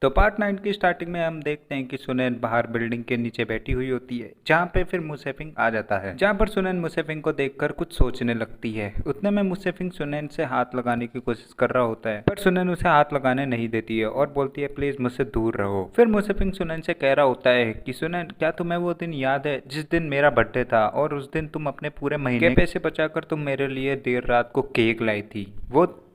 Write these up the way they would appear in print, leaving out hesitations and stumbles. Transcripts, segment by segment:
तो पार्ट 9 की स्टार्टिंग में हम देखते हैं कि सुनैन बाहर बिल्डिंग के नीचे बैठी हुई होती है, जहाँ पे फिर मुसेफिंग आ जाता है, जहाँ पर सुनैन मुसेफिंग को देखकर कुछ सोचने लगती है। उतने में मुसेफिंग सुनैन से हाथ लगाने की कोशिश कर रहा होता है, पर सुनैन उसे हाथ लगाने नहीं देती है और बोलती है प्लीज मुझसे दूर रहो। फिर मुसेफिंग सुनैन से कह रहा होता है कि सुनैन, क्या तुम्हें वो दिन याद है जिस दिन मेरा बर्थडे था और उस दिन तुम अपने पूरे महीने के पैसे बचाकर तुम मेरे लिए देर रात को केक लाई थी।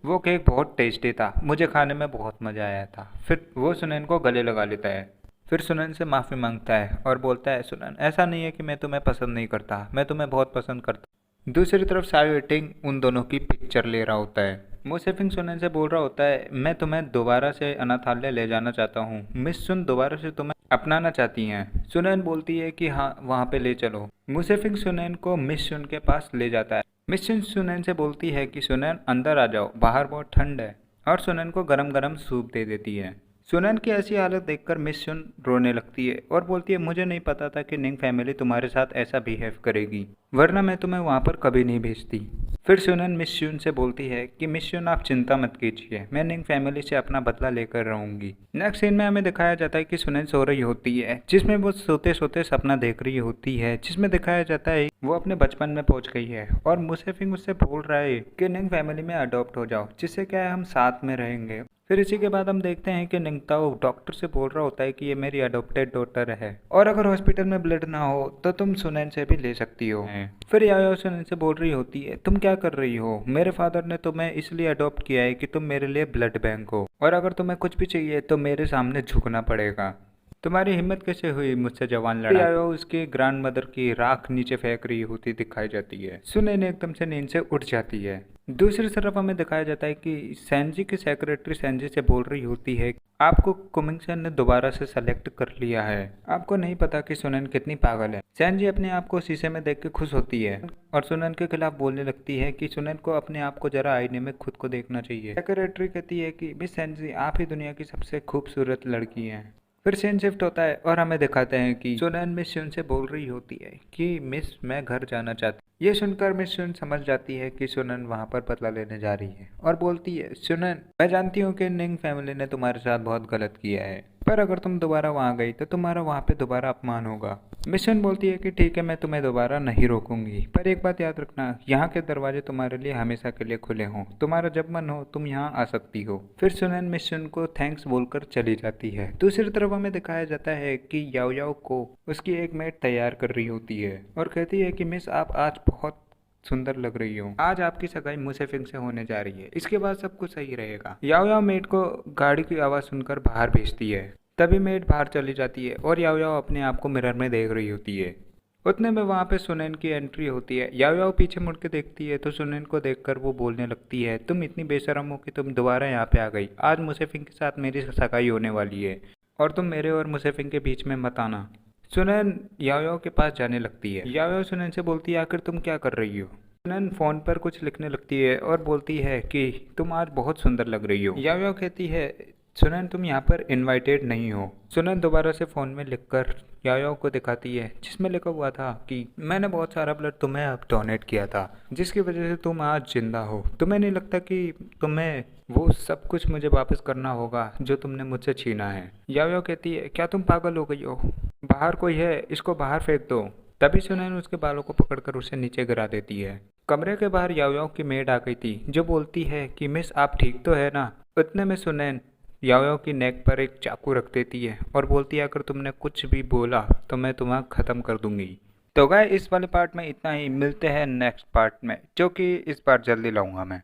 वो केक बहुत टेस्टी था, मुझे खाने में बहुत मजा आया था। फिर वो सुनैन को गले लगा लेता है। फिर सुनैन से माफ़ी मांगता है और बोलता है सुनैन, ऐसा नहीं है कि मैं तुम्हें पसंद नहीं करता, मैं तुम्हें बहुत पसंद करता। दूसरी तरफ साई वेटिंग उन दोनों की पिक्चर ले रहा होता है। मुसेफिंग सुनैन से बोल रहा होता है, मैं तुम्हें दोबारा से अनाथालय ले जाना चाहता हूँ, मिस सुन दोबारा से तुम्हें अपनाना चाहती हैं। सुनैन बोलती है कि हाँ, वहाँ पे ले चलो। मुसेफिंग सुनैन को मिस सुन के पास ले जाता है। मिस सुन सुनैन से बोलती है कि सुनैन अंदर आ जाओ, बाहर बहुत ठंड है, और सुनैन को गरम गरम सूप दे देती है। सुनैन की ऐसी हालत देखकर मिस सुन रोने लगती है और बोलती है मुझे नहीं पता था कि निंग फैमिली तुम्हारे साथ ऐसा बिहेव करेगी, वरना मैं तुम्हें वहाँ पर कभी नहीं भेजती। फिर सुनैन मिस सुन से बोलती है कि मिस सुन आप चिंता मत कीजिए, मैं निंग फैमिली से अपना बदला लेकर रहूंगी। नेक्स्ट सीन में हमें दिखाया जाता है कि सुनैन सो रही होती है, जिसमें वो सोते सोते सपना देख रही होती है, जिसमें दिखाया जाता है वो अपने बचपन में पहुंच गई है और मुसेफिंग उससे बोल रहा है कि निंग फैमिली में अडॉप्ट हो जाओ, जिससे क्या है हम साथ में रहेंगे। फिर इसी के बाद हम देखते हैं कि निंगताओ डॉक्टर से बोल रहा होता है कि ये मेरी अडॉप्टेड डॉटर है और अगर हॉस्पिटल में ब्लड ना हो तो तुम सुनैन से भी ले सकती हो। फिर याओ सुनैन से बोल रही होती है, तुम क्या कर रही हो, मेरे फादर ने तुम्हें इसलिए अडॉप्ट किया है कि तुम मेरे लिए ब्लड बैंक हो, और अगर तुम्हें कुछ भी चाहिए तो मेरे सामने झुकना पड़ेगा। तुम्हारी हिम्मत कैसे हुई मुझसे जवान लड़ा। याओ उसकी ग्रैंड मदर की राख नीचे फेंक रही होती दिखाई जाती है। सुनैन एकदम से नींद से उठ जाती है। दूसरी तरफ हमें दिखाया जाता है कि सैनजी की सेक्रेटरी सैनजी से बोल रही होती है, आपको कुमिंगसन ने दोबारा से सेलेक्ट कर लिया है, आपको नहीं पता कि सुनैन कितनी पागल है। सैनजी अपने आप को शीशे में देख के खुश होती है और सुनैन के खिलाफ बोलने लगती है कि सुनैन को अपने आप को जरा आईने में खुद को देखना चाहिए। सेक्रेटरी कहती है कि मिस सैनजी, आप ही दुनिया की सबसे खूबसूरत लड़की हैं। फिर सीन शिफ्ट होता है और हमें दिखाते हैं कि सुनैन मिस सुन से बोल रही होती है कि मिस मैं घर जाना चाहती। ये सुनकर मिस सुन समझ जाती है कि सुनैन वहाँ पर बदला लेने जा रही है और बोलती है, सुनैन मैं जानती हूँ कि निंग फैमिली ने तुम्हारे साथ बहुत गलत किया है, पर अगर तुम दोबारा वहाँ गई तो तुम्हारा वहाँ पे दोबारा अपमान होगा। मिस सुन बोलती है कि ठीक है, मैं तुम्हें दोबारा नहीं रोकूंगी, पर एक बात याद रखना, यहाँ के दरवाजे तुम्हारे लिए हमेशा के लिए खुले हों, तुम्हारा जब मन हो तुम यहाँ आ सकती हो। फिर सुनैन मिस सुन को थैंक्स बोलकर चली जाती है। दूसरी तरफ हमें दिखाया जाता है कि याओ याओ को उसकी एक मेट तैयार कर रही होती है और कहती है कि मिस आप आज बहुत सुंदर लग रही हो, आज आपकी सगाई मुसेफिंग से होने जा रही है, इसके बाद सब कुछ सही रहेगा। याओ याओ मेट को गाड़ी की आवाज़ सुनकर बाहर भेजती है। तभी मेट बाहर चली जाती है और याओ याओ अपने आप को मिरर में देख रही होती है। उतने में वहाँ पे सुनैन की एंट्री होती है। याओ याओ पीछे मुड़ के देखती है तो सुनैन को देखकर वो बोलने लगती है, तुम इतनी बेशरम हो कि तुम दोबारा यहाँ पे आ गई, आज मुसेफिंग के साथ मेरी सगाई होने वाली है और तुम मेरे और मुसेफिंग के बीच में मत आना। सुनैन याओ याओ के पास जाने लगती है। याओ याओ सुनैन से बोलती है, आखिर तुम क्या कर रही हो। सुनैन फोन पर कुछ लिखने लगती है और बोलती है कि तुम आज बहुत सुंदर लग रही हो। याओ याओ कहती है, सुनैन तुम यहाँ पर इनवाइटेड नहीं हो। सुनैन दोबारा से फ़ोन में लिखकर याओ याओ को दिखाती है, जिसमें लिखा हुआ था कि मैंने बहुत सारा ब्लड तुम्हें अब डोनेट किया था, जिसकी वजह से तुम आज जिंदा हो। तुम्हें नहीं लगता कि तुम्हें वो सब कुछ मुझे वापस करना होगा जो तुमने मुझसे छीना है। याओ याओ कहती है, क्या तुम पागल हो गई हो, बाहर कोई है, इसको बाहर फेंक दो। तभी सुनैन उसके बालों को पकड़कर उसे नीचे गिरा देती है। कमरे के बाहर याओ याओ की मेड आ गई थी, जो बोलती है कि मिस आप ठीक तो है ना। उतने में सुनैन याओ याओ की नेक पर एक चाकू रख देती है और बोलती है, अगर तुमने कुछ भी बोला तो मैं तुम्हें ख़त्म कर दूंगी। तो गाइस इस वाले पार्ट में इतना ही, मिलते हैं नेक्स्ट पार्ट में, जो कि इस बार जल्दी लाऊंगा मैं।